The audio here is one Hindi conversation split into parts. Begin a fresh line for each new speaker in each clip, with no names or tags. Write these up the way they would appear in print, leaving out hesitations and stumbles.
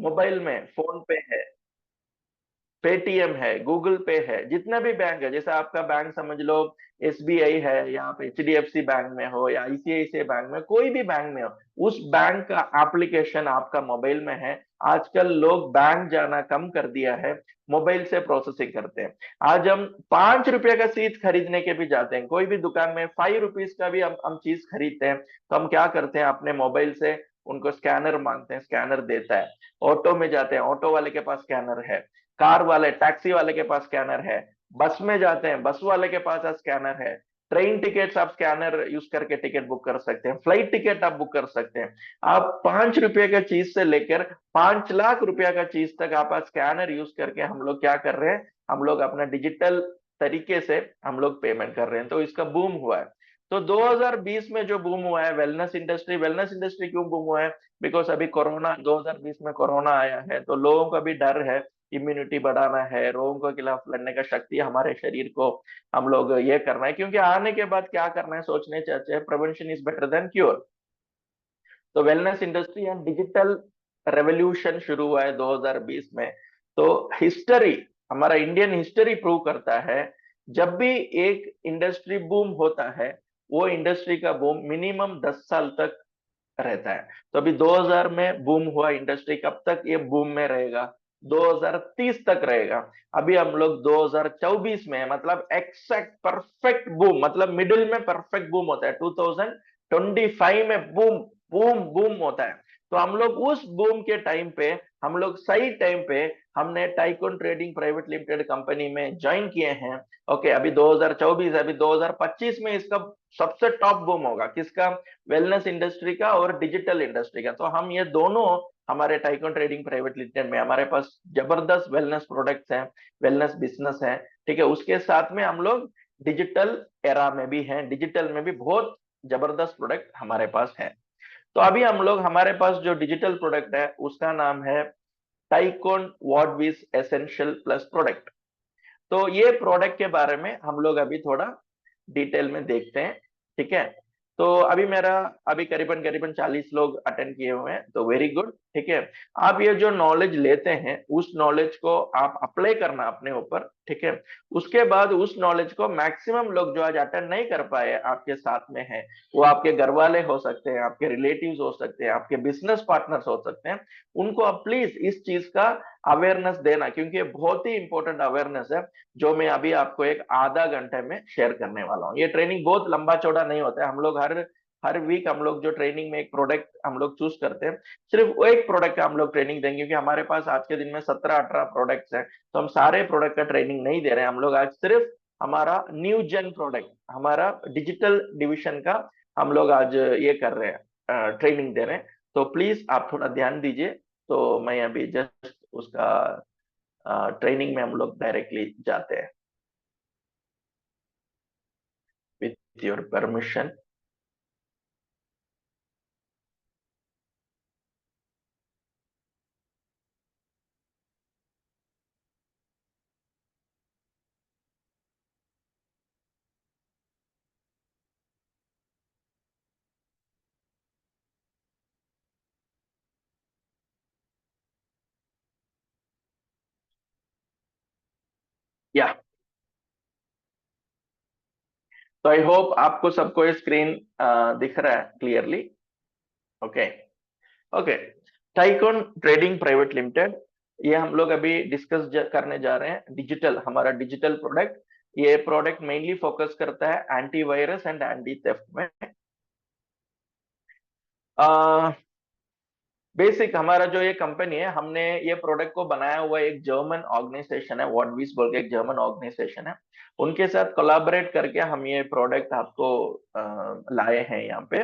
मोबाइल में फोन पे है, पेटीएम है, गूगल पे है, जितना भी बैंक है, जैसे आपका बैंक समझ लो एसबीआई है, या आप एचडीएफसी बैंक में हो या आईसीआईसीआई बैंक में, कोई भी बैंक में हो, उस बैंक का एप्लीकेशन आपका मोबाइल में है। आजकल लोग बैंक जाना कम कर दिया है, मोबाइल से प्रोसेसिंग करते हैं। आज हम 5 रुपए का चीज खरीदने के भी जाते हैं, कोई भी दुकान में 5 रुपीज का भी हम चीज खरीदते हैं, तो हम क्या करते हैं, अपने मोबाइल से उनको स्कैनर मांगते हैं, स्कैनर देता है। ऑटो में जाते हैं, ऑटो वाले के पास स्कैनर है, कार वाले टैक्सी वाले के पास स्कैनर है, बस में जाते हैं, बस वाले के पास स्कैनर है, ट्रेन टिकट्स आप स्कैनर यूज करके टिकट बुक कर सकते हैं, फ्लाइट टिकट आप बुक कर सकते हैं। आप 5 रुपए का चीज से लेकर 5 लाख रुपया का चीज तक आप स्कैनर यूज करके हम लोग क्या कर रहे हैं, हम लोग अपना डिजिटल तरीके से हम लोग पेमेंट कर रहे हैं, तो इसका बूम हुआ है। तो 2020 में जो बूम हुआ है वेलनेस इंडस्ट्री क्यों बूम हुआ है? बिकॉज अभी कोरोना, 2020 में कोरोना आया है, तो लोगों का भी डर है, इम्यूनिटी बढ़ाना है, रोगों के खिलाफ लड़ने का शक्ति हमारे शरीर को हम लोग ये करना है, क्योंकि आने के बाद क्या करना है सोचने चाहते हैं, prevention is better than cure. तो wellness industry and digital revolution शुरू हुआ है 2020 में। तो हिस्ट्री, हमारा इंडियन हिस्ट्री प्रूव करता है, जब भी एक इंडस्ट्री बूम होता है, वो इंडस्ट्री का बूम मिनिमम 10 साल तक रहता है। तो अभी 2000 में बूम हुआ इंडस्ट्री, कब तक ये बूम में रहेगा? 2030 तक रहेगा। अभी हम लोग 2024 में हैं, मतलब एक्सैक्ट परफेक्ट बूम, मतलब मिडिल में परफेक्ट बूम होता है, 2025 में बूम बूम बूम होता है। तो हम लोग उस बूम के टाइम पे, हम लोग सही टाइम पे हमने tycoon trading private limited company में ज्वाइन किए हैं। ओके, अभी 2024, अभी 2025 में इसका सबसे टॉप बूम होगा, किसका? वेलनेस इंडस्ट्री का और डिजिटल इंडस्ट्री का। तो हम ये दोनों, हमारे टाइकन ट्रेडिंग प्राइवेट लिमिटेड में हमारे पास जबरदस्त वेलनेस प्रोडक्ट्स हैं, वेलनेस बिजनेस है, ठीक है। उसके साथ में हम लोग डिजिटल एरा में भी हैं, डिजिटल में भी बहुत जबरदस्त प्रोडक्ट हमारे पास है। तो अभी हम लोग, हमारे पास जो डिजिटल प्रोडक्ट है उसका नाम है टाइकोन वॉडविज एसेंशियल प्लस प्रोडक्ट। तो ये प्रोडक्ट के बारे में हम लोग अभी थोड़ा डिटेल में देखते हैं, ठीक है। तो अभी मेरा, अभी करीबन करीबन 40 लोग अटेंड किए हुए हैं, तो वेरी गुड, ठीक है। आप ये जो नॉलेज लेते हैं, उस नॉलेज को आप अप्लाई करना अपने ऊपर, ठीक है। उसके बाद उस नॉलेज को मैक्सिमम लोग जो आज अटेंड नहीं कर पाए आपके साथ में है, वो आपके घर वाले हो सकते हैं, आपके रिलेटिव्स हो सकते हैं, आपके बिजनेस पार्टनर्स हो सकते हैं, उनको आप प्लीज इस चीज का अवेयरनेस देना, क्योंकि ये बहुत ही इंपॉर्टेंट अवेयरनेस है, जो मैं अभी आपको एक आधा घंटे में शेयर करने वाला हूँ। ये ट्रेनिंग बहुत लंबा चौड़ा नहीं होता है, हम लोग हर हर वीक हम लोग जो ट्रेनिंग में एक प्रोडक्ट हम लोग चूज करते हैं, सिर्फ वो एक प्रोडक्ट का हम लोग ट्रेनिंग देंगे, क्योंकि हमारे पास आज के दिन में 17-18 प्रोडक्ट्स हैं, तो हम सारे प्रोडक्ट का ट्रेनिंग नहीं दे रहे हैं। हम लोग आज सिर्फ हमारा न्यू जेन प्रोडक्ट, हमारा डिजिटल डिविजन का हम लोग आज ये कर रहे हैं, ट्रेनिंग दे रहे हैं। तो प्लीज आप थोड़ा ध्यान दीजिए। तो मैं अभी जस्ट उसका ट्रेनिंग में हम लोग डायरेक्टली जाते हैं, with your permission. या, तो आई होप आपको सबको ये स्क्रीन दिख रहा है clearly. Okay, okay. Tycoon trading private limited, ये हम लोग अभी डिस्कस करने जा रहे हैं डिजिटल, हमारा डिजिटल प्रोडक्ट। ये प्रोडक्ट मेनली फोकस करता है एंटीवायरस एंड एंटी थेफ्ट में। बेसिक हमारा जो ये कंपनी है, हमने ये प्रोडक्ट को बनाया हुआ एक जर्मन ऑर्गेनाइजेशन है, वॉटवीज बोल के एक जर्मन ऑर्गेनाइजेशन है, उनके साथ कोलैबोरेट करके हम ये प्रोडक्ट आपको लाए हैं यहाँ पे,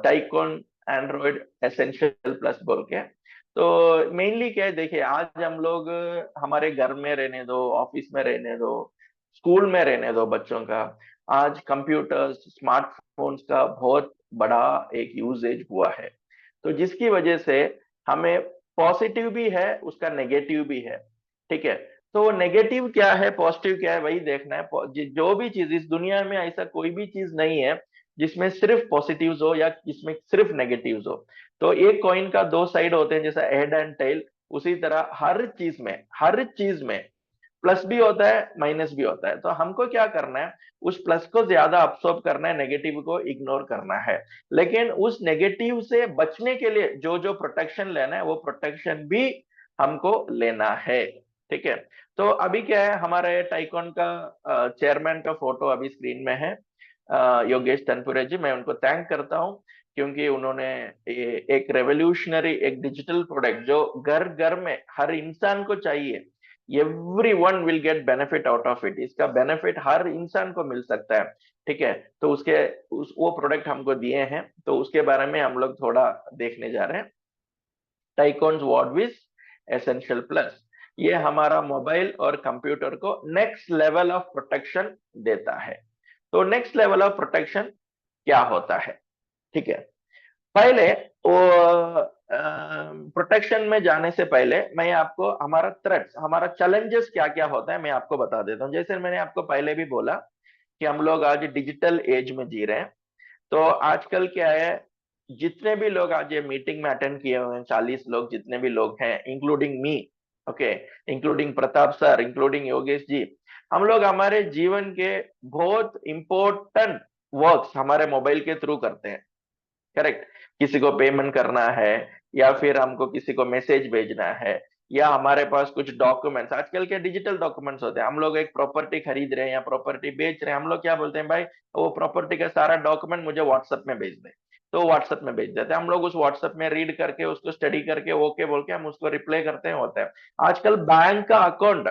टाइकॉन एंड्रॉइड एसेंशियल प्लस बोल के। तो मेनली क्या है, देखिए, आज हम लोग हमारे घर में रहने दो, ऑफिस में रहने दो, स्कूल में रहने दो बच्चों का, आज कंप्यूटर्स, स्मार्टफोन्स का बहुत बड़ा एक यूजेज हुआ है। तो जिसकी वजह से हमें पॉजिटिव भी है, उसका नेगेटिव भी है, ठीक है। तो नेगेटिव क्या है, पॉजिटिव क्या है, वही देखना है। जो भी चीज इस दुनिया में, ऐसा कोई भी चीज नहीं है जिसमें सिर्फ पॉजिटिव्स हो या जिसमें सिर्फ नेगेटिव्स हो। तो एक कॉइन का दो साइड होते हैं, जैसा हेड एंड टेल, उसी तरह हर चीज में प्लस भी होता है, माइनस भी होता है। तो हमको क्या करना है, उस प्लस को ज्यादा अब्सॉर्ब करना है, नेगेटिव को इग्नोर करना है। लेकिन उस नेगेटिव से बचने के लिए जो जो प्रोटेक्शन लेना है, वो प्रोटेक्शन भी हमको लेना है। ठीक है। तो अभी क्या है, हमारे टाइकॉन का चेयरमैन का फोटो अभी स्क्रीन में है, योगेश तनपुरे जी। मैं उनको थैंक करता हूँ, क्योंकि उन्होंने एक रेवोल्यूशनरी, एक डिजिटल प्रोडक्ट जो घर घर में हर इंसान को चाहिए, everyone will get benefit out of it, इसका बेनिफिट हर इंसान को मिल सकता है। ठीक है। तो वो प्रोडक्ट हमको दिए हैं, तो उसके बारे में हम लोग थोड़ा देखने जा रहे हैं। टाइकॉन्स वॉर्डविज एसेंशियल प्लस, ये हमारा मोबाइल और कंप्यूटर को नेक्स्ट लेवल ऑफ प्रोटेक्शन देता है। तो नेक्स्ट लेवल ऑफ प्रोटेक्शन क्या होता है? ठीक है। पहले वो प्रोटेक्शन में जाने से पहले मैं आपको हमारा थ्रेट्स, हमारा चैलेंजेस क्या क्या होता है, मैं आपको बता देता हूँ। जैसे मैंने आपको पहले भी बोला कि हम लोग आज डिजिटल एज में जी रहे हैं। तो आजकल क्या है, जितने भी लोग आज ये मीटिंग में अटेंड किए हुए हैं, 40 लोग जितने भी लोग हैं, including me, okay, including Pratap sir, including Yogesh ji, हम लोग हमारे जीवन के बहुत इंपॉर्टेंट वर्क्स हमारे मोबाइल के थ्रू करते हैं। करेक्ट। किसी को पेमेंट करना है, या फिर हमको किसी को मैसेज भेजना है, या हमारे पास कुछ डॉक्यूमेंट्स, आजकल के डिजिटल डॉक्यूमेंट्स होते हैं। हम लोग एक प्रॉपर्टी खरीद रहे हैं या प्रॉपर्टी बेच रहे हैं, हम लोग क्या बोलते हैं, भाई वो प्रॉपर्टी का सारा डॉक्यूमेंट मुझे व्हाट्सएप में भेज दे। तो व्हाट्सएप में भेज देते हैं हम लोग, उस व्हाट्सएप में रीड करके उसको स्टडी करके ओके बोल के हम उसको रिप्लाई करते हैं, होता है। आजकल बैंक का अकाउंट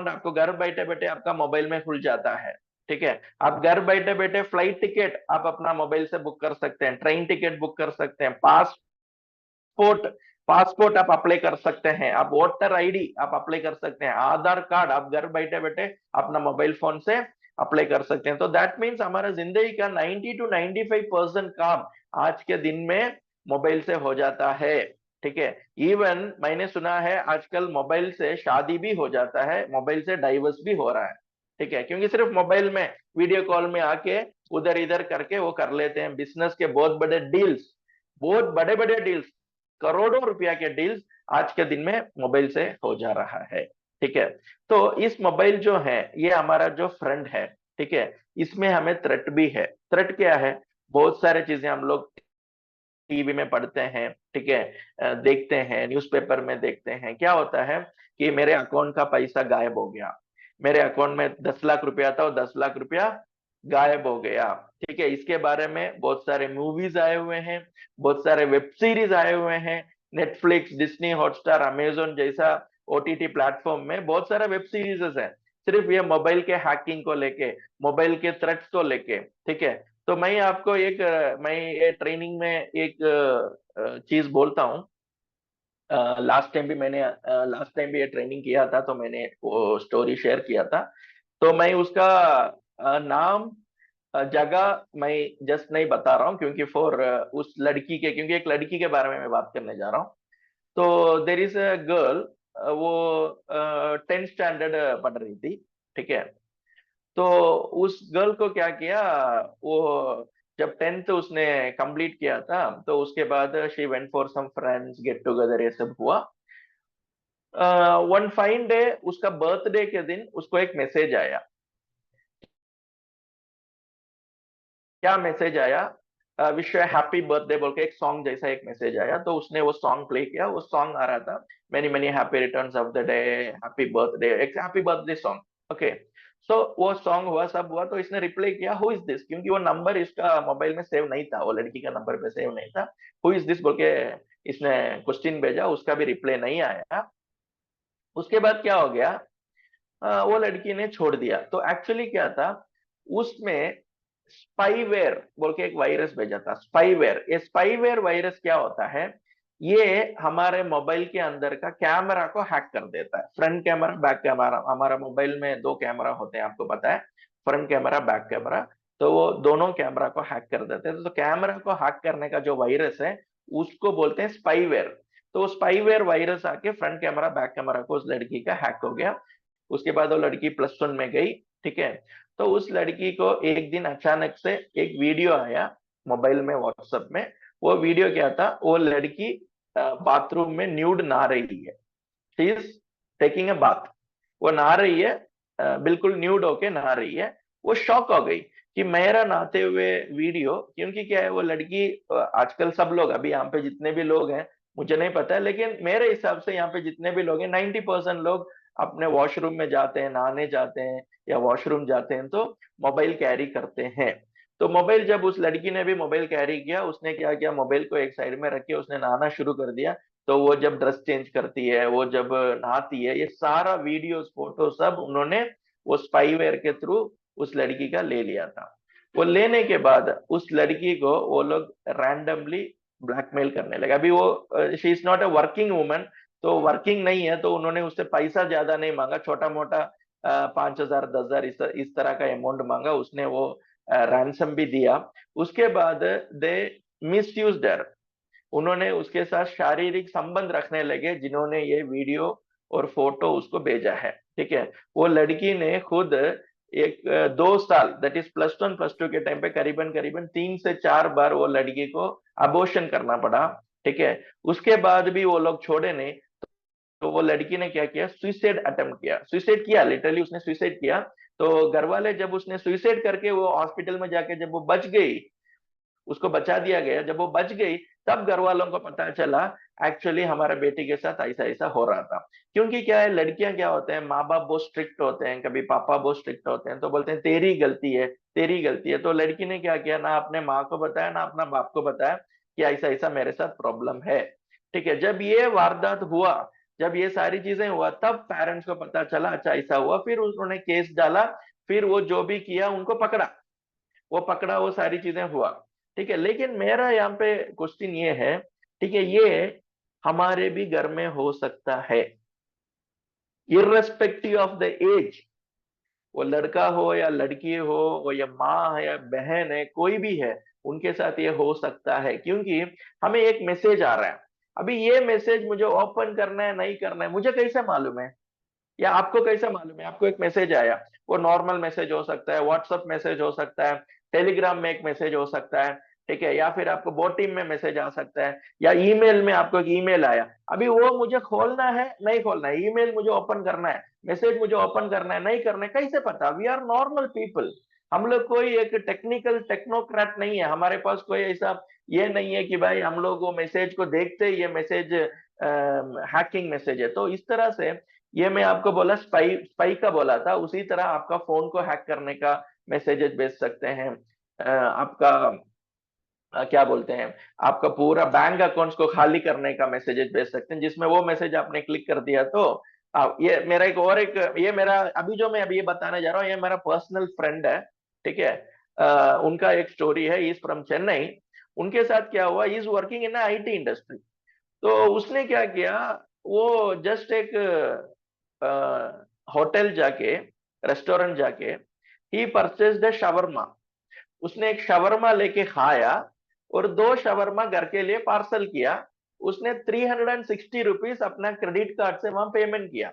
आपको घर बैठे बैठे आपका मोबाइल में खुल जाता है। ठीक है। आप घर बैठे बैठे फ्लाइट टिकट आप अपना मोबाइल से बुक कर सकते हैं, ट्रेन टिकट बुक कर सकते हैं, पासपोर्ट पासपोर्ट आप अप्लाई कर सकते हैं, आप वोटर आईडी आप अप्लाई कर सकते हैं, आधार कार्ड आप घर बैठे बैठे अपना मोबाइल फोन से अप्लाई कर सकते हैं। तो दैट मीन्स हमारा जिंदगी का 90 to 95% काम आज के दिन में मोबाइल से हो जाता है। ठीक है। इवन मैंने सुना है आजकल मोबाइल से शादी भी हो जाता है, मोबाइल से डाइवर्स भी हो रहा है। ठीक है। क्योंकि सिर्फ मोबाइल में वीडियो कॉल में आके उधर इधर करके वो कर लेते हैं। बिजनेस के बहुत बड़े बड़े डील्स, करोड़ों रुपया के डील्स आज के दिन में मोबाइल से हो जा रहा है। ठीक है। तो इस मोबाइल जो है, ये हमारा जो फ्रेंड है, ठीक है, इसमें हमें थ्रेट भी है। थ्रेट क्या है? बहुत सारे चीजें हम लोग टीवी में पढ़ते हैं, ठीक है, देखते हैं, न्यूज़पेपर में देखते हैं। क्या होता है कि मेरे अकाउंट का पैसा गायब हो गया, मेरे अकाउंट में 10 लाख रुपया था और 10 लाख रुपया गायब हो गया। ठीक है। इसके बारे में बहुत सारे मूवीज आए हुए हैं, बहुत सारे वेब सीरीज आए हुए हैं। नेटफ्लिक्स, डिज्नी हॉटस्टार, अमेजोन जैसा ओटीटी प्लेटफॉर्म में बहुत सारे वेब सीरीज हैं, सिर्फ ये मोबाइल के हैकिंग को लेके, मोबाइल के थ्रेट्स को लेके। ठीक है। तो मैं ये ट्रेनिंग में एक चीज बोलता हूँ। लास्ट टाइम भी ये ट्रेनिंग किया था, तो मैंने वो स्टोरी शेयर किया था। तो मैं उसका नाम, जगह मैं जस्ट नहीं बता रहा हूँ, क्योंकि उस लड़की के, क्योंकि एक लड़की के बारे में मैं बात करने जा रहा हूँ। तो देर इज अ गर्ल, वो 10th स्टैंडर्ड पढ़ रही थी। ठीक है। तो उस गर्ल को क्या किया, वो जब 10th उसने कंप्लीट किया था, तो उसके बाद she went for some friends get together, ये सब हुआ। वन फाइन डे, उसका बर्थडे के दिन उसको एक मैसेज आया। क्या मैसेज आया? विश हैप्पी बर्थडे बोल के एक सॉन्ग जैसा एक मैसेज आया। तो उसने वो सॉन्ग प्ले किया, वो सॉन्ग आ रहा था, many many happy returns of the day, happy birthday, एक हैप्पी बर्थडे सॉन्ग। ओके। सो वो सॉन्ग हुआ, सब हुआ, तो इसने रिप्लाई किया हु इज दिस, क्योंकि वो नंबर इसका मोबाइल में सेव नहीं था, वो लड़की का नंबर पे सेव नहीं था। हु इज दिस बोल के इसने क्वेश्चन भेजा, उसका भी रिप्लाई नहीं आया। उसके बाद क्या हो गया, वो लड़की ने छोड़ दिया। तो एक्चुअली क्या था, उसमें स्पाईवेयर बोल के एक वायरस भेजा था, स्पाईवेयर। ये स्पाईवेयर वायरस क्या होता है, ये हमारे मोबाइल के अंदर का कैमरा को हैक कर देता है। फ्रंट कैमरा, बैक कैमरा, हमारा मोबाइल में दो कैमरा होते हैं, आपको पता है, फ्रंट कैमरा, बैक कैमरा। तो वो दोनों कैमरा को हैक कर देते हैं। तो कैमरा को हैक करने का जो वायरस है, उसको बोलते हैं स्पाईवेयर। तो स्पाईवेयर वायरस आके फ्रंट कैमरा, बैक कैमरा को उस लड़की का हैक हो गया। उसके बाद वो लड़की +1 में गई। ठीक है। तो उस लड़की को एक दिन अचानक से एक वीडियो आया मोबाइल में, व्हाट्सएप में। वो वीडियो क्या था, वो लड़की बाथरूम में न्यूड नहा रही है। She is taking a bath. वो नहा रही है, बिल्कुल न्यूड होके नहा रही है। वो शॉक हो गई कि मेरा नहाते हुए वीडियो, क्योंकि क्या है वो लड़की आजकल सब लोग, अभी यहाँ पे जितने भी लोग हैं मुझे नहीं पता है, लेकिन मेरे हिसाब से यहाँ पे जितने भी लोग हैं 90% लोग अपने वॉशरूम में जाते हैं, नहाने जाते हैं या वॉशरूम जाते हैं तो मोबाइल कैरी करते हैं। तो मोबाइल, जब उस लड़की ने भी मोबाइल कैरी किया, उसने क्या किया, मोबाइल को एक साइड में रख के उसने नहाना शुरू कर दिया। तो वो जब ड्रेस चेंज करती है, वो जब नहाती है, ये सारा वीडियोस फोटो सब उन्होंने वो स्पाईवेयर के थ्रू उस लड़की का ले लिया था। वो लेने के बाद उस लड़की को वो लोग रैंडमली ब्लैकमेल करने लगे। अभी वो she is not a working woman, तो वर्किंग नहीं है, तो उन्होंने उससे पैसा ज्यादा नहीं मांगा, छोटा मोटा 5,000 10,000 इस तरह का अमाउंट मांगा। उसने वो रैंसम भी दिया। उसके बाद दे मिस यूज, उन्होंने उसके साथ शारीरिक संबंध रखने लगे, जिन्होंने ये वीडियो और फोटो उसको भेजा है। ठीक है। वो लड़की ने खुद एक 2 साल, दैट इज +1 +2 के टाइम पे करीबन करीबन 3 से 4 बार वो लड़की को अबॉर्शन करना पड़ा। ठीक है। उसके बाद भी वो लोग छोड़े नहीं। तो वो लड़की ने क्या किया, सुइसाइड अटेम्प्ट किया, सुइसाइड किया, लिटरली उसने सुइसाइड किया। तो घर वाले, जब उसने सुइसाइड करके वो हॉस्पिटल में जाके जब वो बच गई, उसको बचा दिया गया, जब वो बच गई तब घर वालों को पता चला एक्चुअली हमारे बेटी के साथ ऐसा ऐसा हो रहा था। क्योंकि क्या है, लड़कियां क्या होते हैं, माँ बाप बहुत स्ट्रिक्ट होते हैं, कभी पापा बहुत स्ट्रिक्ट होते हैं, तो बोलते हैं तेरी गलती है, तेरी गलती है। तो लड़की ने क्या किया, ना अपने माँ को बताया ना अपना बाप को बताया कि ऐसा ऐसा मेरे साथ प्रॉब्लम है। ठीक है। जब ये वारदात हुआ, जब ये सारी चीजें हुआ, तब पेरेंट्स को पता चला अच्छा ऐसा हुआ, फिर उन्होंने केस डाला। फिर वो जो भी किया उनको पकड़ा, वो पकड़ा, वो सारी चीजें हुआ। ठीक है। लेकिन मेरा यहाँ पे क्वेश्चन ये है, ठीक है, ये हमारे भी घर में हो सकता है, इर्रेस्पेक्टिव ऑफ द एज। वो लड़का हो या लड़की हो, वो या माँ है या बहन है, कोई भी है, उनके साथ ये हो सकता है। क्योंकि हमें एक मैसेज आ रहा है, अभी ये मैसेज मुझे ओपन करना है नहीं करना है, मुझे कैसे मालूम है, या आपको कैसे मालूम है। आपको एक मैसेज आया, वो नॉर्मल मैसेज हो सकता है, व्हाट्सएप मैसेज हो सकता है, टेलीग्राम में एक मैसेज हो सकता है। ठीक है। या फिर आपको बोटिम में मैसेज आ सकता है, या ईमेल में आपको एक ईमेल आया। अभी वो मुझे खोलना है नहीं खोलना है, ईमेल मुझे ओपन करना है, मैसेज मुझे ओपन करना है नहीं करना है, कैसे पता। वी आर नॉर्मल पीपल, हम लोग कोई एक टेक्निकल टेक्नोक्रेट नहीं है, हमारे पास कोई ऐसा ये नहीं है कि भाई हम लोग वो मैसेज को देखते ही ये मैसेज हैकिंग मैसेज है। तो इस तरह से, ये मैं आपको बोला स्पाई स्पाई का बोला था, उसी तरह आपका फोन को हैक करने का मैसेजेस भेज सकते हैं। आपका क्या बोलते हैं, आपका पूरा बैंक अकाउंट्स को खाली करने का मैसेजेस भेज सकते हैं, जिसमें वो मैसेज आपने क्लिक कर दिया तो ये मेरा एक और एक, ये मेरा अभी जो मैं अभी ये बताने जा रहा हूँ, ये मेरा पर्सनल फ्रेंड है। ठीक है। उनका एक स्टोरी है, इज फ्रॉम चेन्नई। उनके साथ क्या हुआ, is working in IT industry. तो उसने क्या किया, वो जस्ट एक होटल जाके, रेस्टोरेंट जाके, ही परचेज्ड शवरमा। उसने एक शवरमा लेके खाया और 2 शवरमा घर के लिए पार्सल किया। उसने 360 रुपीज अपना क्रेडिट कार्ड से वहां पेमेंट किया।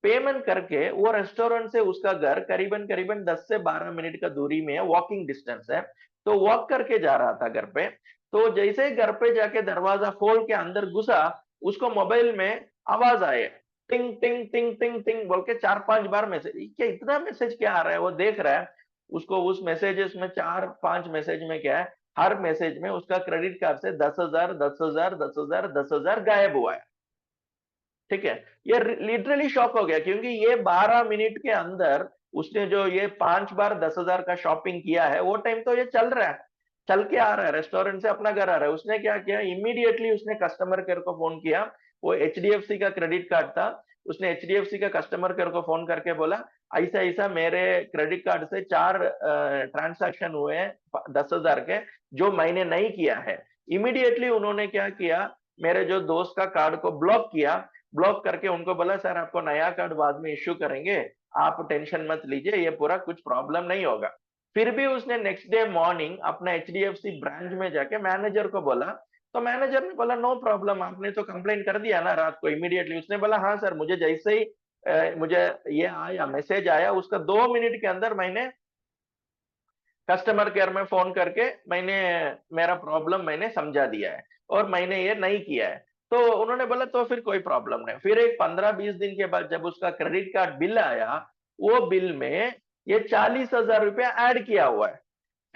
पेमेंट करके वो रेस्टोरेंट से उसका घर करीबन करीबन 10 से 12 मिनट का दूरी में है, वॉकिंग डिस्टेंस है। तो वॉक करके जा रहा था घर पे। तो जैसे ही घर पे जाके दरवाजा खोल के अंदर घुसा, उसको मोबाइल में आवाज आए, टिंग टिंग टिंग टिंग टिंग बोल के 4-5 बार मैसेज। क्या इतना मैसेज क्या आ रहा है, वो देख रहा है। उसको उस मैसेजेस में 4-5 मैसेज में क्या है, हर मैसेज में उसका क्रेडिट कार्ड से 10,000 10,000 10,000 10,000 गायब हुआ है। ठीक है। ये लिटरली शॉक हो गया, क्योंकि ये 12 मिनट के अंदर उसने जो ये 5 बार 10,000 का शॉपिंग किया है, वो टाइम तो ये चल रहा है, चल के आ रहा है, रेस्टोरेंट से अपना घर आ रहा है। उसने क्या किया, इमीडिएटली उसने कस्टमर केयर को फोन किया। वो एचडीएफसी का क्रेडिट कार्ड था। उसने एचडीएफसी का कस्टमर केयर को फोन करके बोला ऐसा ऐसा मेरे क्रेडिट कार्ड से 4 ट्रांसैक्शन हुए हैं 10,000 के, जो मैंने नहीं किया है। इमीडिएटली उन्होंने क्या किया, मेरे जो दोस्त का कार्ड को ब्लॉक किया। ब्लॉक करके उनको बोला सर आपको नया कार्ड बाद में इश्यू करेंगे, आप टेंशन मत लीजिए, ये पूरा कुछ प्रॉब्लम नहीं होगा। फिर भी उसने नेक्स्ट डे मॉर्निंग अपना एचडीएफसी ब्रांच में जाके मैनेजर को बोला। तो मैनेजर ने बोला नो प्रॉब्लम, आपने तो कंप्लेन कर दिया ना रात को। इमीडिएटली उसने बोला हाँ सर, मुझे जैसे ही मुझे ये आया, मैसेज आया, उसका 2 मिनट के अंदर मैंने कस्टमर केयर में फोन करके मैंने मेरा प्रॉब्लम मैंने समझा दिया है और मैंने ये नहीं किया है। तो उन्होंने बोला तो फिर कोई प्रॉब्लम नहीं। फिर एक 15-20 दिन के बाद जब उसका क्रेडिट कार्ड बिल आया, वो बिल में ये 40,000 रुपया ऐड किया हुआ है।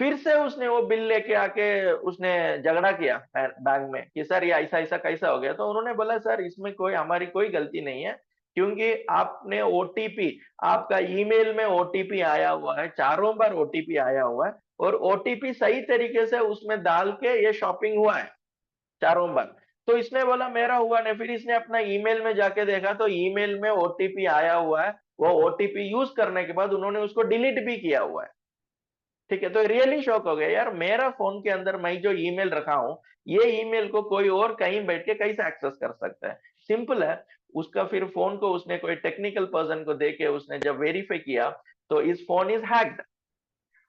फिर से उसने वो बिल लेके आके उसने झगड़ा किया बैंक में कि सर ये ऐसा ऐसा कैसा हो गया। तो उन्होंने बोला सर इसमें कोई हमारी कोई गलती नहीं है, क्योंकि आपने ओटीपी, आपका ईमेल में ओटीपी आया हुआ है, चारों बार ओटीपी आया हुआ है, और ओटीपी सही तरीके से उसमें डाल के ये शॉपिंग हुआ है चारों बार। तो इसने बोला मेरा हुआ नहीं। फिर इसने अपना ईमेल में जाके देखा तो ईमेल में ओटीपी आया हुआ है, वो ओटीपी यूज करने के बाद उन्होंने उसको डिलीट भी किया हुआ है। ठीक है, तो रियली शॉक हो गया यार, मेरा फोन के अंदर मैं जो ईमेल रखा हूं, ये ईमेल को कोई और कहीं बैठ के कैसे एक्सेस कर सकता है। सिंपल है। उसका फिर फोन को उसने कोई टेक्निकल पर्सन को देके उसने जब वेरीफाई किया, तो इस फोन इज हैक्ड,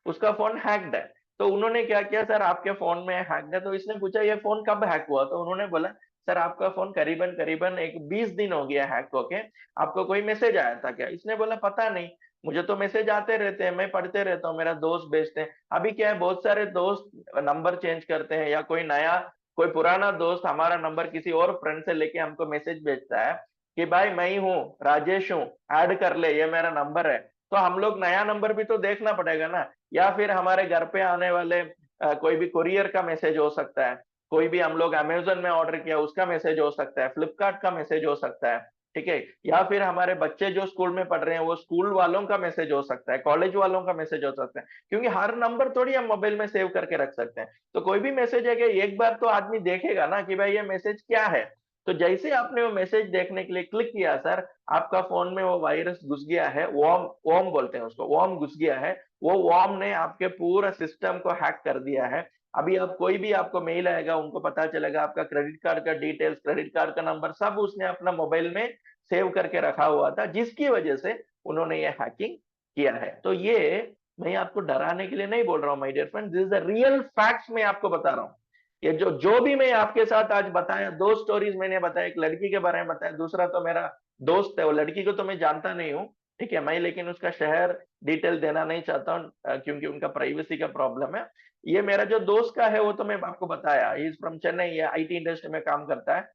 उसका फोन हैक्ड है। तो उन्होंने क्या किया, सर आपके फोन में हैक्ड है। तो इसने पूछा ये फोन कब हैक हुआ, तो उन्होंने बोला सर आपका फोन करीबन करीबन एक 20 दिन हो गया हैक होके, आपको कोई मैसेज आया था क्या। इसने बोला पता नहीं, मुझे तो मैसेज आते रहते हैं, मैं पढ़ते रहता हूँ, मेरा दोस्त भेजते हैं। अभी क्या है, बहुत सारे दोस्त नंबर चेंज करते हैं, या कोई नया, कोई पुराना दोस्त हमारा नंबर किसी और फ्रेंड से लेके हमको मैसेज भेजता है कि भाई मैं ही हूँ, राजेश हूँ, ऐड कर ले, ये मेरा नंबर है। तो हम लोग नया नंबर भी तो देखना पड़ेगा ना। या फिर हमारे घर पे आने वाले कोई भी कुरियर का मैसेज हो सकता है, कोई भी हम लोग अमेजोन में ऑर्डर किया उसका मैसेज हो सकता है, फ्लिपकार्ट का मैसेज हो सकता है। ठीक है, या फिर हमारे बच्चे जो स्कूल में पढ़ रहे हैं वो स्कूल वालों का मैसेज हो सकता है, कॉलेज वालों का मैसेज हो सकता है, क्योंकि हर नंबर थोड़ी हम मोबाइल में सेव करके रख सकते हैं। तो कोई भी मैसेज है कि एक बार तो आदमी देखेगा ना कि भाई ये मैसेज क्या है। तो जैसे आपने वो मैसेज देखने के लिए क्लिक किया सर, आपका फोन में वो वायरस घुस गया है, वॉर्म, वॉर्म बोलते हैं उसको, वॉर्म घुस गया है। वो वॉर्म ने आपके पूरा सिस्टम को हैक कर दिया है। अभी आप कोई भी आपको मेल आएगा, उनको पता चलेगा आपका क्रेडिट कार्ड का डिटेल्स, क्रेडिट कार्ड का नंबर सब उसने अपना मोबाइल में सेव करके रखा हुआ था, जिसकी वजह से उन्होंने ये हैकिंग किया है। तो ये मैं आपको डराने के लिए नहीं बोल रहा हूँ my dear friend, this is the real facts मैं आपको बता रहा हूँ। ये जो जो भी मैं आपके साथ आज बताया, दो स्टोरीज मैंने बताया, एक लड़की के बारे में बताया, दूसरा तो मेरा दोस्त है, वो लड़की को तो मैं जानता नहीं हूँ। ठीक है, मैं लेकिन उसका शहर डिटेल देना नहीं चाहता हूँ, क्योंकि उनका प्राइवेसी का प्रॉब्लम है। ये मेरा जो दोस्त का है वो तो मैं आपको बताया, ही इज फ्रॉम चेन्नई, ये आईटी इंडस्ट्री में काम करता है,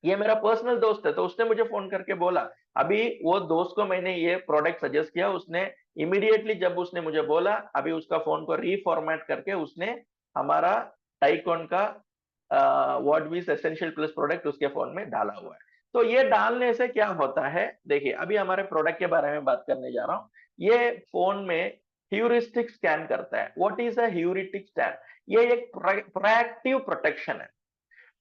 ये मेरा पर्सनल दोस्त है। तो उसने मुझे फोन करके बोला, अभी वो दोस्त को मैंने ये प्रोडक्ट सजेस्ट किया, उसने इमीडिएटली जब उसने मुझे बोला, अभी उसका फोन को रीफॉर्मेट करके उसने हमारा टाइकॉन का वॉटवीज एसेंशियल प्लस प्रोडक्ट उसके फोन में डाला हुआ है। तो ये डालने से क्या होता है, देखिए अभी हमारे प्रोडक्ट के बारे में बात करने जा रहा हूँ। ये फोन में ह्यूरिस्टिक स्कैन करता है। What is a heuristic scan, ये एक प्रोएक्टिव प्रोटेक्शन है।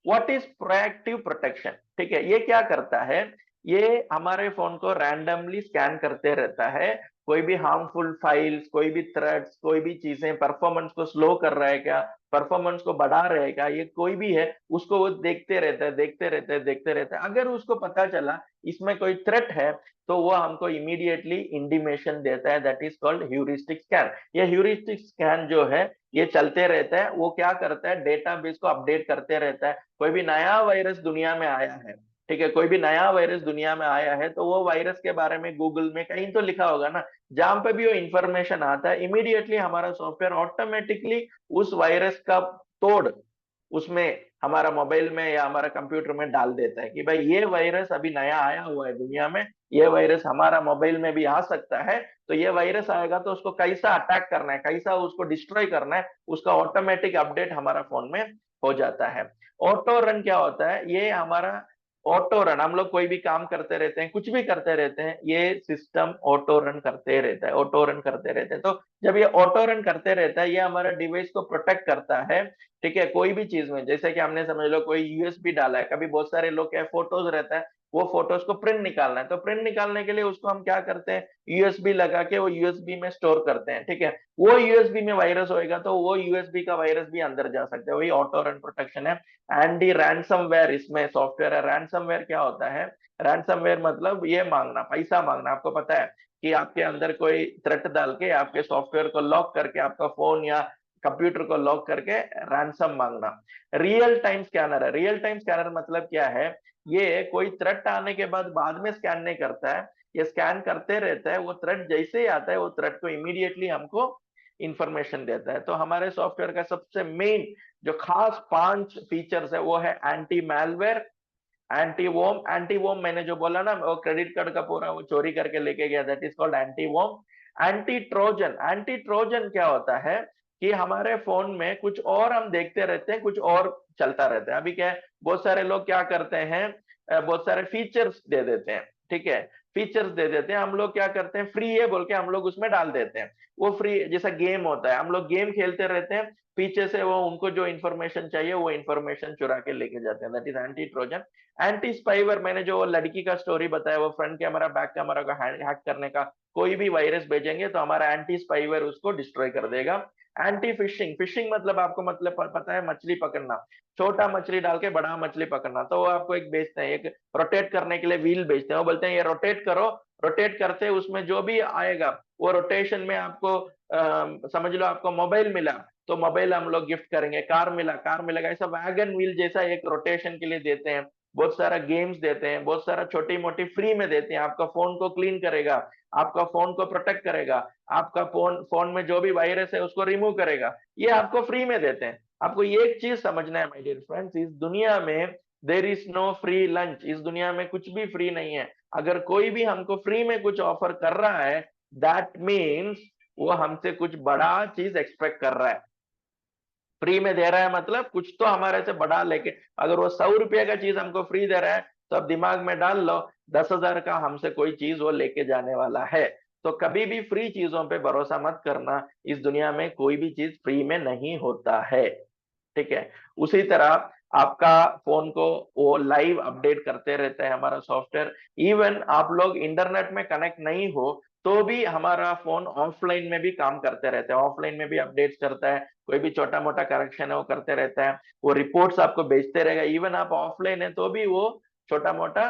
व्हाट इज प्रोएक्टिव प्रोटेक्शन, ठीक है, ये क्या करता है, ये हमारे फोन को रैंडमली स्कैन करते रहता है। कोई भी हार्मफुल फाइल्स, कोई भी थ्रेड्स, कोई भी चीजें परफॉर्मेंस को स्लो कर रहा है क्या, परफॉर्मेंस को बढ़ा रहे क्या, ये कोई भी है उसको वो देखते रहता है, देखते रहते हैं, देखते रहते हैं। अगर उसको पता चला इसमें कोई थ्रेट है, तो वो हमको इमीडिएटली इंडिमेशन देता है, that is called heuristic scan. ये ह्यूरिस्टिक स्कैन जो है ये चलते रहता है। वो क्या करता है, डेटाबेस को अपडेट करते रहता है। कोई भी नया वायरस दुनिया में आया है, ठीक है, कोई भी नया वायरस दुनिया में आया है, तो वो वायरस के बारे में गूगल में कहीं तो लिखा होगा ना, जहां पे भी वो इंफॉर्मेशन आता है, इमीडिएटली हमारा सॉफ्टवेयर ऑटोमेटिकली उस वायरस का तोड़ उसमें हमारा मोबाइल में या हमारा कंप्यूटर में डाल देता है कि भाई ये वायरस अभी नया आया हुआ है दुनिया में, ये वायरस हमारा मोबाइल में भी आ सकता है। तो ये वायरस आएगा तो उसको कैसा अटैक करना है, कैसा उसको डिस्ट्रॉय करना है, उसका ऑटोमेटिक अपडेट हमारा फोन में हो जाता है। ऑटो रन क्या होता है, ये हमारा ऑटो रन, हम लोग कोई भी काम करते रहते हैं, कुछ भी करते रहते हैं, ये सिस्टम ऑटो रन करते रहता है, ऑटो रन करते रहते हैं। तो जब ये ऑटो रन करते रहता है, ये हमारा डिवाइस को प्रोटेक्ट करता है। ठीक है, कोई भी चीज में, जैसे कि हमने समझ लो कोई यूएसबी डाला है, कभी बहुत सारे लोग क्या फोटोज रहता है, वो फोटोज को प्रिंट निकालना है, तो प्रिंट निकालने के लिए उसको हम क्या करते हैं, यूएसबी लगा के वो यूएसबी में स्टोर करते हैं। ठीक है, वो यूएसबी में वायरस होएगा तो वो यूएसबी का वायरस भी अंदर जा सकता है, वही ऑटो रन प्रोटेक्शन है। एंटी रैंसमवेयर इसमें सॉफ्टवेयर है। रैंसमवेयर क्या होता है, रैंसमवेयर मतलब ये मांगना, पैसा मांगना। आपको पता है कि आपके अंदर कोई थ्रेट डाल के आपके सॉफ्टवेयर को लॉक करके आपका फोन या कंप्यूटर को लॉक करके रैंसम मांगना। रियल टाइम स्कैनर है। रियल टाइम स्कैनर मतलब क्या है? ये कोई थ्रेट आने के बाद में स्कैन नहीं करता है, ये स्कैन करते रहता है। वो थ्रेट जैसे ही आता है वो थ्रेट को इमीडिएटली हमको इंफॉर्मेशन देता है। तो हमारे सॉफ्टवेयर का सबसे मेन जो खास 5 फीचर्स है वो है एंटी मैलवेयर, एंटी वोम मैंने जो बोला ना, वो क्रेडिट कार्ड का पूरा वो चोरी करके लेके गया, that is called anti worm. Anti Trojan, anti Trojan क्या होता है कि हमारे फोन में कुछ और हम देखते रहते हैं, कुछ और चलता रहता है। अभी क्या है, बहुत सारे लोग क्या करते हैं, बहुत सारे फीचर्स दे देते हैं, ठीक है, फीचर्स दे देते हैं। हम लोग क्या करते हैं, फ्री है बोल के हम लोग उसमें डाल देते हैं। वो फ्री जैसा गेम होता है, हम लोग गेम खेलते रहते हैं, पीछे से वो उनको जो इन्फॉर्मेशन चाहिए वो इन्फॉर्मेशन चुरा के लेके जाते हैं, that is anti Trojan. Anti spyware, मैंने जो लड़की का स्टोरी बताया, वो फ्रंट कैमरा बैक कैमरा का हैक करने का कोई भी वायरस भेजेंगे तो हमारा एंटी स्पाईवेयर उसको डिस्ट्रॉय कर देगा। एंटी फिशिंग, फिशिंग मतलब आपको मतलब पता है, मछली पकड़ना, छोटा मछली डाल के बड़ा मछली पकड़ना। तो वो आपको एक बेचते हैं, एक रोटेट करने के लिए व्हील बेचते हैं, वो बोलते हैं ये रोटेट करो, रोटेट करते उसमें जो भी आएगा वो रोटेशन में आपको समझ लो आपको मोबाइल मिला तो मोबाइल हम लोग गिफ्ट करेंगे, कार मिला कार मिलेगा। ऐसा वैगन व्हील जैसा एक रोटेशन के लिए देते हैं। बहुत सारा गेम्स देते हैं, बहुत सारा छोटी मोटी फ्री में देते हैं। आपका फोन को क्लीन करेगा, आपका फोन को प्रोटेक्ट करेगा, आपका फोन फोन में जो भी वायरस है उसको रिमूव करेगा, ये आपको फ्री में देते हैं। आपको ये एक चीज समझना है माय डियर फ्रेंड्स, इस दुनिया में there is no free lunch, इस दुनिया में कुछ भी फ्री नहीं है। अगर कोई भी हमको फ्री में कुछ ऑफर कर रहा है, दैट मीन्स वो हमसे कुछ बड़ा चीज एक्सपेक्ट कर रहा है। फ्री में दे रहा है मतलब कुछ तो हमारे से बड़ा लेके, अगर वो 100 रुपए का चीज हमको फ्री दे रहा है तो अब दिमाग में डाल लो 10,000 का हमसे कोई चीज वो लेके जाने वाला है। तो कभी भी फ्री चीजों पे भरोसा मत करना, इस दुनिया में कोई भी चीज फ्री में नहीं होता है, ठीक है। उसी तरह आपका फोन को वो लाइव अपडेट करते रहता है हमारा सॉफ्टवेयर। इवन आप लोग इंटरनेट में कनेक्ट नहीं हो तो भी हमारा फोन ऑफलाइन में भी काम करते रहता है, ऑफलाइन में भी अपडेट्स करता है। कोई भी छोटा मोटा करेक्शन है वो करते रहता है, वो रिपोर्ट्स आपको भेजते रहेगा। इवन आप ऑफलाइन है तो भी वो छोटा मोटा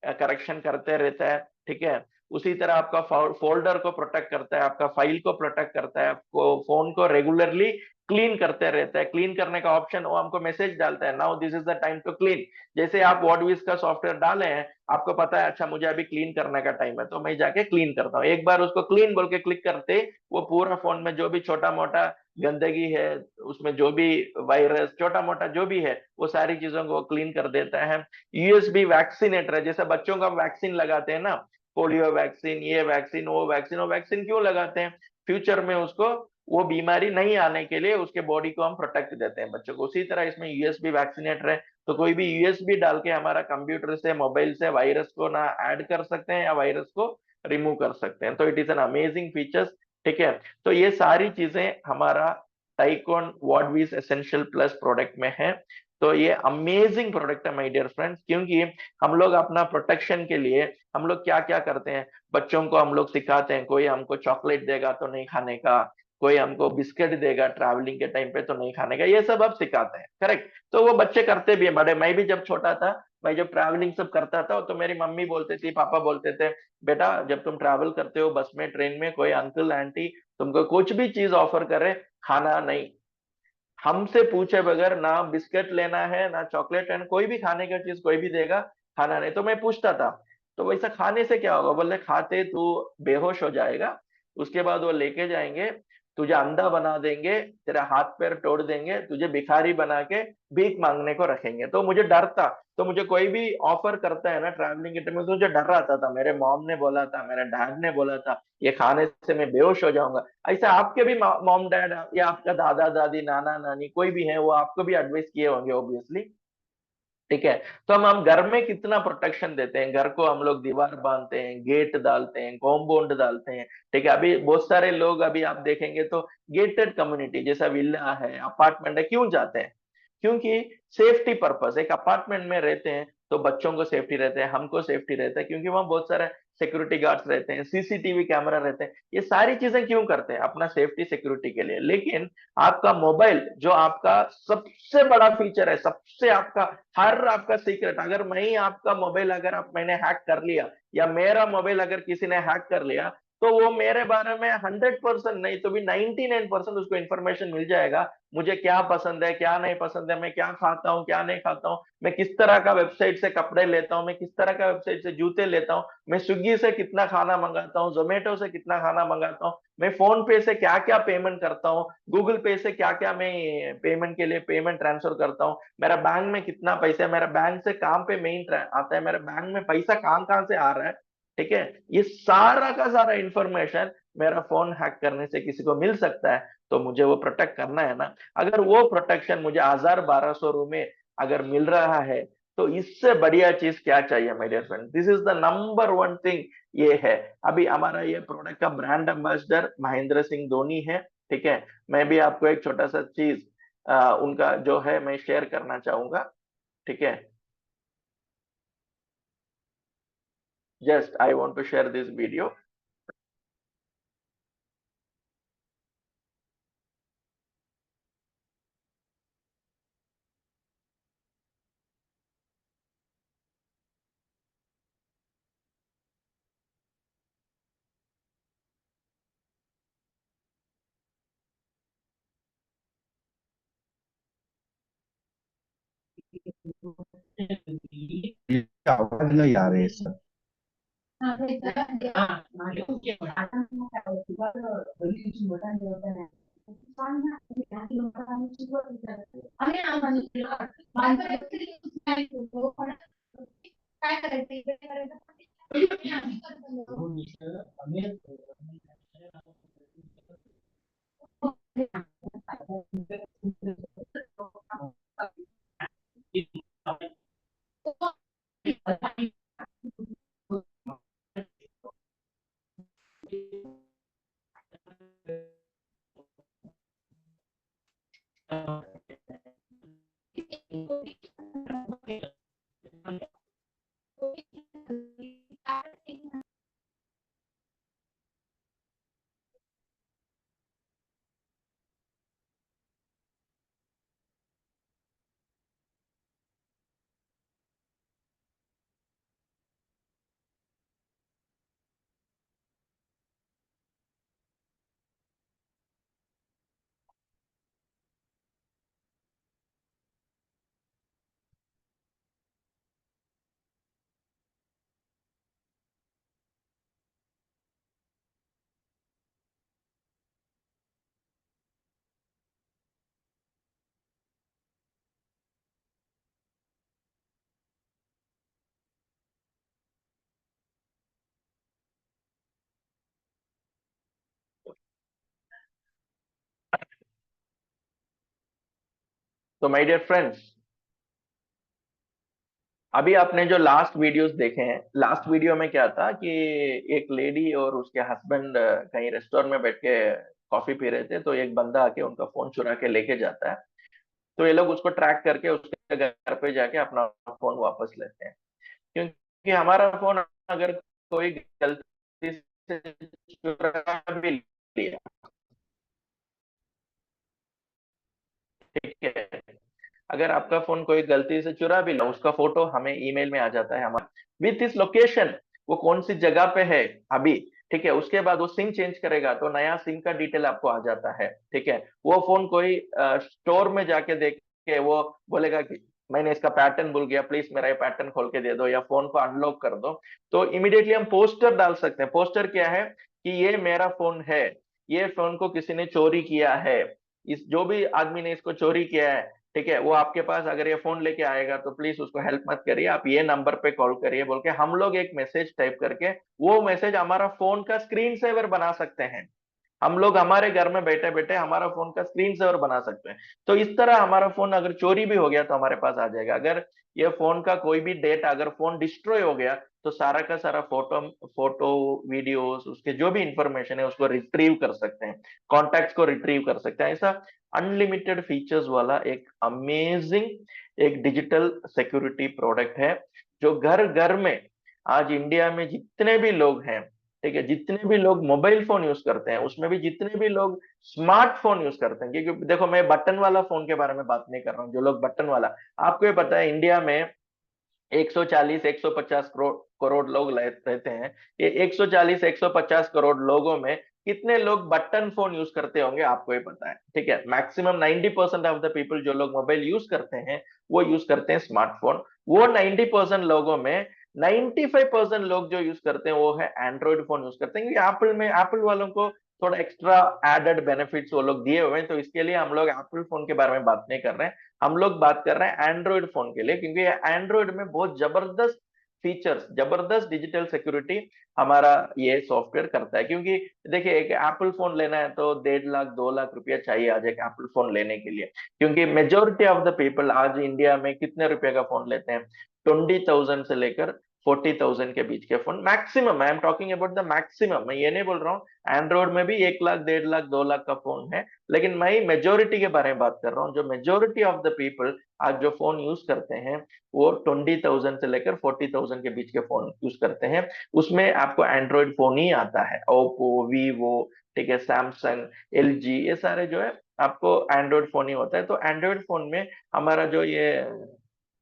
करेक्शन करते रहता है, ठीक है। उसी तरह आपका फोल्डर को प्रोटेक्ट करता है, आपका फाइल को प्रोटेक्ट करता है, आपको फोन को रेगुलरली क्लीन करते रहता है। क्लीन करने का ऑप्शन वो हमको मैसेज डालता है, now this is the time to clean. जैसे आप व्हाटविज का सॉफ्टवेयर डाले हैं, आपको पता है अच्छा मुझे अभी क्लीन करने का टाइम है तो मैं जाके क्लीन करता हूँ। एक बार उसको क्लीन बोल के क्लिक करते वो पूरा फोन में जो भी छोटा मोटा गंदगी है, उसमें जो भी वायरस छोटा मोटा जो भी है वो सारी चीजों को क्लीन कर देता है। यूएसबी वैक्सीनेटर है, जैसे बच्चों का वैक्सीन लगाते हैं ना, पोलियो वैक्सीन, ये वैक्सीन वो वैक्सीन, वो वैक्सीन क्यों लगाते हैं? फ्यूचर में उसको वो बीमारी नहीं आने के लिए उसके बॉडी को हम प्रोटेक्ट देते हैं बच्चों को। उसी तरह इसमें यूएसबी वैक्सीनेटर है, तो कोई भी यूएसबी डाल के हमारा कंप्यूटर से मोबाइल से वायरस को ना ऐड कर सकते हैं या वायरस को रिमूव कर सकते हैं। तो it is an amazing features, ठीक है। तो ये सारी चीजें हमारा टाइकोन वॉडवीज एसेंशियल प्लस प्रोडक्ट में है। तो ये अमेजिंग प्रोडक्ट है माय डियर फ्रेंड्स, क्योंकि हम लोग अपना प्रोटेक्शन के लिए हम लोग क्या क्या करते हैं, बच्चों को हम लोग सिखाते हैं, कोई हमको चॉकलेट देगा तो नहीं खाने का, कोई हमको बिस्किट देगा ट्रैवलिंग के टाइम पे तो नहीं खाने का, ये सब अब सिखाते हैं, करेक्ट। तो वो बच्चे करते भी है बड़े। मैं भी जब छोटा था, मैं जब ट्रैवलिंग सब करता था तो मेरी मम्मी बोलती थी, पापा बोलते थे, बेटा जब तुम ट्रैवल करते हो बस में ट्रेन में, कोई अंकल आंटी तुमको कुछ भी चीज ऑफर करे, खाना नहीं, हमसे पूछे बगैर, ना बिस्किट लेना है ना चॉकलेट लेना, कोई भी खाने का चीज कोई भी देगा, खाना नहीं। तो मैं पूछता था तो वैसा खाने से क्या होगा, बोले खाते तू बेहोश हो जाएगा, उसके बाद वो लेके जाएंगे, तुझे अंधा बना देंगे, तेरा हाथ पैर तोड़ देंगे, तुझे भिखारी बना के भीख मांगने को रखेंगे। तो मुझे डर था, तो मुझे कोई भी ऑफर करता है ना ट्रैवलिंग के टाइम में तो मुझे डर आता था, मेरे मॉम ने बोला था, मेरे डैड ने बोला था ये खाने से मैं बेहोश हो जाऊंगा। ऐसा आपके भी मॉम डैड या आपका दादा दादी नाना नानी कोई भी है वो आपको भी एडवाइस किए होंगे ऑब्वियसली, ठीक है। तो हम घर में कितना प्रोटेक्शन देते हैं, घर को हम लोग दीवार बांधते हैं, गेट डालते हैं, कॉम्पाउंड डालते हैं, ठीक है। अभी बहुत सारे लोग अभी आप देखेंगे तो गेटेड कम्युनिटी जैसा विला है अपार्टमेंट है क्यों जाते हैं, क्योंकि सेफ्टी पर्पस, एक अपार्टमेंट में रहते हैं तो बच्चों को सेफ्टी रहता है, हमको सेफ्टी रहता है, क्योंकि वहां बहुत सारे सिक्योरिटी गार्ड्स रहते हैं, सीसीटीवी कैमरा रहते हैं। ये सारी चीजें क्यों करते हैं? अपना सेफ्टी सिक्योरिटी के लिए। लेकिन आपका मोबाइल जो आपका सबसे बड़ा फीचर है, सबसे आपका हर आपका सीक्रेट, अगर मैं ही आपका मोबाइल अगर आप मैंने हैक कर लिया या मेरा मोबाइल अगर किसी ने हैक कर लिया तो वो मेरे बारे में 100% नहीं तो भी 99% उसको इन्फॉर्मेशन मिल जाएगा। मुझे क्या पसंद है, क्या नहीं पसंद है, मैं क्या खाता हूँ, क्या नहीं खाता हूँ, मैं किस तरह का वेबसाइट से कपड़े लेता हूँ, मैं किस तरह का वेबसाइट से जूते लेता हूँ, मैं स्विगी से कितना खाना मंगाता हूँ, जोमेटो से कितना खाना मंगाता हूँ, मैं फोन पे से क्या क्या पेमेंट करता हूँ, गूगल पे से क्या क्या मैं पेमेंट के लिए पेमेंट ट्रांसफर करता हूँ, मेरा बैंक में कितना पैसा है, मेरा बैंक से काम पे मेन आता है, मेरा बैंक में पैसा कहाँ कहाँ से आ रहा है। ठीक है, ये सारा का सारा इंफॉर्मेशन मेरा फोन हैक करने से किसी को मिल सकता है, तो मुझे वो प्रोटेक्ट करना है ना। अगर वो प्रोटेक्शन मुझे 1000-1200 में अगर मिल रहा है, तो इससे बढ़िया चीज क्या चाहिए my dear friend. This is the number one thing ये है। अभी हमारा ये प्रोडक्ट का ब्रांड एम्बेसडर महेंद्र सिंह धोनी है। ठीक है, मैं भी आपको एक छोटा सा चीज उनका जो है मैं शेयर करना चाहूंगा। ठीक है, just I want to share this video.
ये आवाज नहीं आ रही है सर।
तो माय डियर फ्रेंड्स, अभी आपने जो लास्ट वीडियोस देखे हैं, लास्ट वीडियो में क्या था कि एक लेडी और उसके हस्बैंड कहीं रेस्टोरेंट में बैठ के कॉफी पी रहे थे, तो एक बंदा आके उनका फोन चुरा के लेके जाता है। तो ये लोग उसको ट्रैक करके उसके घर पे जाके अपना फोन वापस लेते हैं, क्योंकि हमारा फोन अगर कोई गलती से चुरा भी लिया, ठीक है, अगर आपका फोन कोई गलती से चुरा भी लो, उसका फोटो हमें ईमेल में आ जाता है हमारा विथ इस लोकेशन, वो कौन सी जगह पे है अभी। ठीक है, उसके बाद वो सिम चेंज करेगा तो नया सिम का डिटेल आपको आ जाता है। ठीक है, वो फोन कोई स्टोर में जाके देख के वो बोलेगा कि मैंने इसका पैटर्न भूल गया, प्लीज मेरा ये पैटर्न खोल के दे दो या फोन को अनलॉक कर दो, तो इमिडिएटली हम पोस्टर डाल सकते हैं। पोस्टर क्या है कि ये मेरा फोन है, ये फोन को किसी ने चोरी किया है, इस जो भी आदमी ने इसको चोरी किया है, ठीक है, वो आपके पास अगर ये फोन लेके आएगा तो प्लीज उसको हेल्प मत करिए, आप ये नंबर पे कॉल करिए बोल के हम लोग एक मैसेज टाइप करके वो मैसेज हमारा फोन का स्क्रीन सेवर बना सकते हैं। हम लोग हमारे घर में बैठे बैठे हमारा फोन का स्क्रीन सेवर बना सकते हैं। तो इस तरह हमारा फोन अगर चोरी भी हो गया तो हमारे पास आ जाएगा। अगर ये फोन का कोई भी डेटा, अगर फोन डिस्ट्रॉय हो गया, तो सारा का सारा फोटो फोटो वीडियोस उसके जो भी इंफॉर्मेशन है उसको रिट्रीव कर सकते हैं, कॉन्टैक्ट्स को रिट्रीव कर सकते हैं। ऐसा अनलिमिटेड फीचर्स वाला एक अमेजिंग एक डिजिटल सिक्योरिटी प्रोडक्ट है, जो घर घर में आज इंडिया में जितने भी लोग हैं, ठीक है, जितने भी लोग मोबाइल फोन यूज करते हैं, उसमें भी जितने भी लोग स्मार्टफोन यूज करते हैं, क्योंकि देखो मैं बटन वाला फोन के बारे में बात नहीं कर रहा हूँ, जो लोग बटन वाला, आपको ये पता है इंडिया में 140 150 करोड़ करोड़ लोग रहते हैं। ये 140 150 करोड़ लोगों में कितने लोग बटन फोन यूज करते होंगे आपको ही पता है, ठीक है। मैक्सिमम 90% ऑफ द पीपल जो लोग मोबाइल यूज करते हैं वो यूज करते हैं स्मार्टफोन। वो 90% लोगों में 95% लोग जो यूज करते हैं वो है एंड्रॉइड फोन यूज करते हैं, क्योंकि एप्पल वालों को थोड़ा एक्स्ट्रा एडेड बेनिफिट्स वो लोग दिए हुए हैं, तो इसके लिए हम लोग एप्पल फोन के बारे में बात नहीं कर रहे हैं। हम लोग बात कर रहे हैं एंड्रॉइड फोन के लिए, क्योंकि एंड्रॉइड में बहुत जबरदस्त फीचर्स, जबरदस्त डिजिटल सिक्योरिटी हमारा ये सॉफ्टवेयर करता है। क्योंकि देखिए, एक एप्पल फोन लेना है तो 1.5 लाख 2 लाख रुपया चाहिए आज एक एप्पल फोन लेने के लिए, क्योंकि मेजोरिटी ऑफ द पीपल आज इंडिया में कितने रुपए का फोन लेते हैं? 20,000 से लेकर 40,000 के बीच के phone maximum. I am talking about the maximum, मैं ये नहीं बोल रहा हूँ एंड्रॉइड में भी 1 लाख 1.5 लाख 2 लाख का फोन है, लेकिन मैं मेजोरिटी के बारे में बात कर रहा हूँ। जो मेजोरिटी ऑफ द पीपल आज जो फोन यूज करते हैं वो 20,000 से लेकर 40,000 के बीच के फोन यूज करते हैं। उसमें आपको एंड्रॉइड फोन ही आता है, ओप्पो, वीवो, ठीक है, सैमसंग, एलजी, ये सारे जो है आपको एंड्रॉइड फोन ही होता है। तो एंड्रॉइड फोन में हमारा जो ये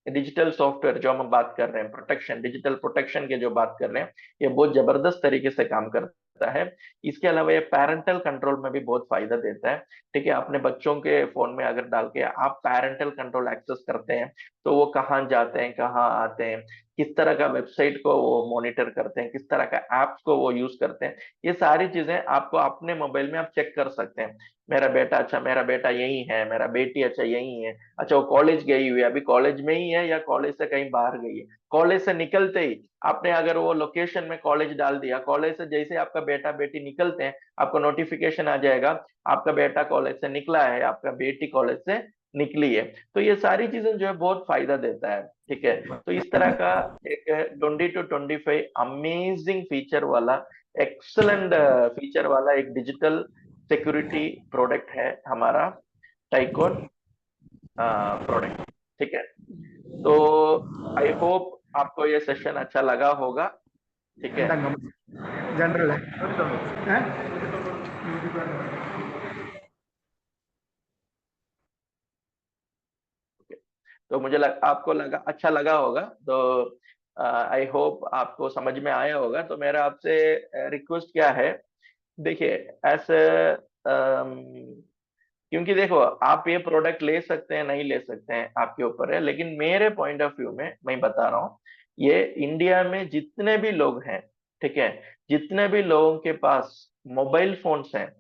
डिजिटल सॉफ्टवेयर जो हम बात कर रहे हैं, प्रोटेक्शन, डिजिटल प्रोटेक्शन के जो बात कर रहे हैं, ये बहुत जबरदस्त तरीके से काम करता है। इसके अलावा ये पैरेंटल कंट्रोल में भी बहुत फायदा देता है, ठीक है। अपने बच्चों के फोन में अगर डाल के आप पैरेंटल कंट्रोल एक्सेस करते हैं तो वो कहाँ जाते हैं, कहाँ आते हैं, किस तरह का वेबसाइट को वो मॉनिटर करते हैं, किस तरह का ऐप्स को वो यूज करते हैं, ये सारी चीजें आपको अपने मोबाइल में आप चेक कर सकते हैं। मेरा बेटा, अच्छा मेरा बेटा यही है, मेरा बेटी अच्छा यही है, अच्छा वो कॉलेज गई हुई है, अभी कॉलेज में ही है या कॉलेज से कहीं बाहर गई है। कॉलेज से निकलते ही आपने अगर वो लोकेशन में कॉलेज डाल दिया, कॉलेज से जैसे आपका बेटा बेटी निकलते हैं आपको नोटिफिकेशन आ जाएगा, आपका बेटा कॉलेज से निकला है, आपका बेटी कॉलेज से निकली है। तो ये सारी चीजें जो है बहुत फायदा देता है, ठीक है। तो इस तरह का एक 20 to 25 अमेजिंग फीचर वाला, एक्सलेंट फीचर वाला एक डिजिटल सिक्योरिटी प्रोडक्ट है हमारा टाइकोन प्रोडक्ट, ठीक है। तो आई होप आपको ये सेशन अच्छा लगा होगा, ठीक है।
जनरल है।
तो मुझे आपको अच्छा लगा होगा, तो आई होप आपको समझ में आया होगा। तो मेरा आपसे रिक्वेस्ट क्या है, देखिए, ऐसे क्योंकि देखो, आप ये प्रोडक्ट ले सकते हैं नहीं ले सकते हैं आपके ऊपर है, लेकिन मेरे पॉइंट ऑफ व्यू में मैं बता रहा हूँ, ये इंडिया में जितने भी लोग हैं, ठीक है, जितने भी लोगों के पास मोबाइल फोन्स हैं,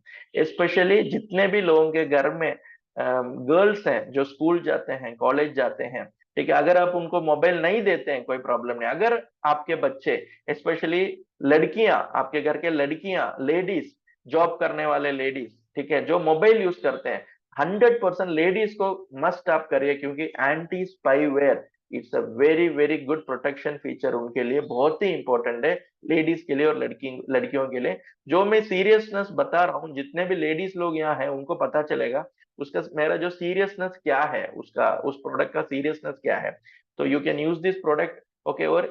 स्पेशली जितने भी लोगों के घर में गर्ल्स हैं जो स्कूल जाते हैं, कॉलेज जाते हैं, ठीक है, अगर आप उनको मोबाइल नहीं देते हैं कोई प्रॉब्लम नहीं। अगर आपके बच्चे, स्पेशली लड़कियां, आपके घर के लड़कियां, लेडीज, जॉब करने वाले लेडीज, ठीक है, जो मोबाइल यूज करते हैं, 100% लेडीज को मस्ट आप करिए, क्योंकि anti spyware it's a very very good protection feature, उनके लिए बहुत ही इंपॉर्टेंट है, लेडीज के लिए और लड़कियों के लिए। जो मैं सीरियसनेस बता रहा हूँ, जितने भी लेडीज लोग यहाँ हैं उनको पता चलेगा उसका, मेरा जो सीरियसनेस क्या है, उसका, उस प्रोडक्ट का सीरियसनेस क्या है। तो you can use this product, okay. और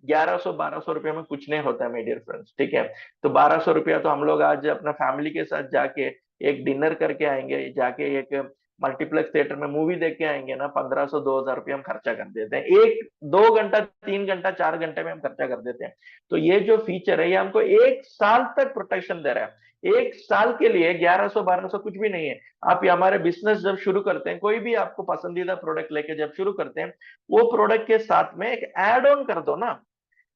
1100 1200 रुपये में कुछ नहीं होता है मेरे डियर फ्रेंड्स, ठीक है। तो 1200 रुपया तो हम लोग आज अपना फैमिली के साथ जाके एक डिनर करके आएंगे, जाके एक मल्टीप्लेक्स थिएटर में मूवी देख के आएंगे ना, 1500 2000 रुपये हम खर्चा कर देते हैं, 1 2 घंटा 3 घंटा 4 घंटे में हम खर्चा कर देते हैं। तो ये जो फीचर है ये हमको 1 साल तक प्रोटेक्शन दे रहा है। 1 साल के लिए 1100 1200 कुछ भी नहीं है। आप ये हमारे बिजनेस जब शुरू करते हैं, कोई भी आपको पसंदीदा प्रोडक्ट लेके जब शुरू करते हैं, वो प्रोडक्ट के साथ में एक एड ऑन कर दो ना,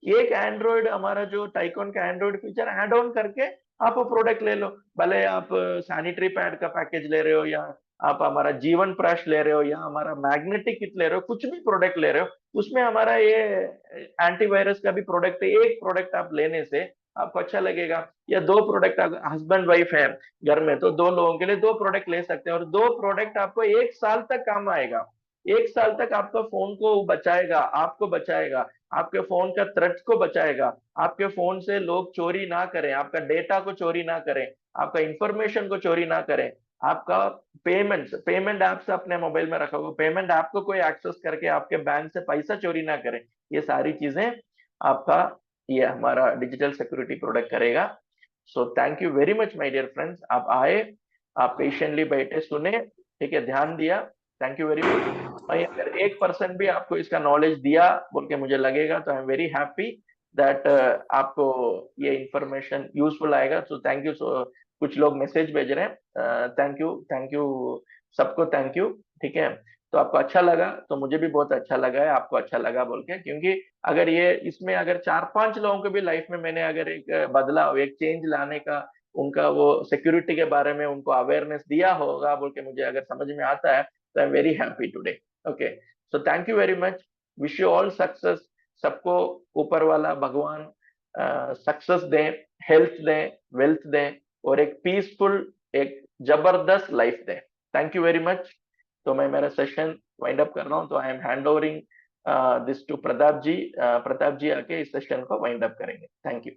एक एंड्रॉइड, हमारा जो टाइकॉन का एंड्रॉइड फीचर ऐड ऑन करके आप वो प्रोडक्ट ले लो। भले आप सैनिटरी पैड का पैकेज ले रहे हो, या आप हमारा जीवन प्रश ले रहे हो, या हमारा मैग्नेटिक किट ले रहे हो, कुछ भी प्रोडक्ट ले रहे हो, उसमें हमारा ये एंटीवायरस का भी प्रोडक्ट है। एक प्रोडक्ट आप लेने से आपको अच्छा लगेगा, या 2 प्रोडक्ट, हस्बैंड वाइफ है घर में तो 2 लोगों के लिए 2 प्रोडक्ट ले सकते हैं, और 2 प्रोडक्ट आपको 1 साल तक काम आएगा। 1 साल तक आपका फोन को बचाएगा, आपको बचाएगा, आपके फोन का थ्रेट्स को बचाएगा, आपके फोन से लोग चोरी ना करें, आपका डेटा को चोरी ना करें, आपका इंफॉर्मेशन को चोरी ना करें, आपका पेमेंट ऐप्स अपने मोबाइल में रखा हुआ, पेमेंट ऐप को कोई एक्सेस करके आपके बैंक से पैसा चोरी ना करें। ये सारी चीजें आपका, ये हमारा डिजिटल सिक्योरिटी प्रोडक्ट करेगा। So thank you very much my dear friends, आप आए, आप पेशेंटली बैठे, सुने, ठीक है, ध्यान दिया, थैंक यू वेरी मच। मैं अगर 1% भी आपको इसका नॉलेज दिया बोल के मुझे लगेगा तो I am very happy that आपको ये इंफॉर्मेशन यूजफुल आएगा। सो थैंक यू। सो कुछ लोग मैसेज भेज रहे हैं, थैंक यू सबको, थैंक यू। ठीक है, तो आपको अच्छा लगा तो मुझे भी बहुत अच्छा लगा है आपको अच्छा लगा बोल के, क्योंकि अगर ये इसमें अगर 4-5 लोगों के भी लाइफ में मैंने अगर एक बदलाव, एक चेंज लाने का, उनका वो सिक्योरिटी के बारे में उनको अवेयरनेस दिया होगा बोल के मुझे अगर समझ में आता है तो I am very happy today. Okay, so thank you very much. Wish you all success. सबको ऊपर वाला भगवान सक्सेस दें, हेल्थ दें, वेल्थ दें, और एक पीसफुल, एक जबरदस्त लाइफ दें। Thank you very much. तो मैं मेरा सेशन वाइंड अप कर रहा हूँ, तो I am hand overing this to Pratap ji. Pratap ji आके इस सेशन को वाइंड अप करेंगे। Thank you.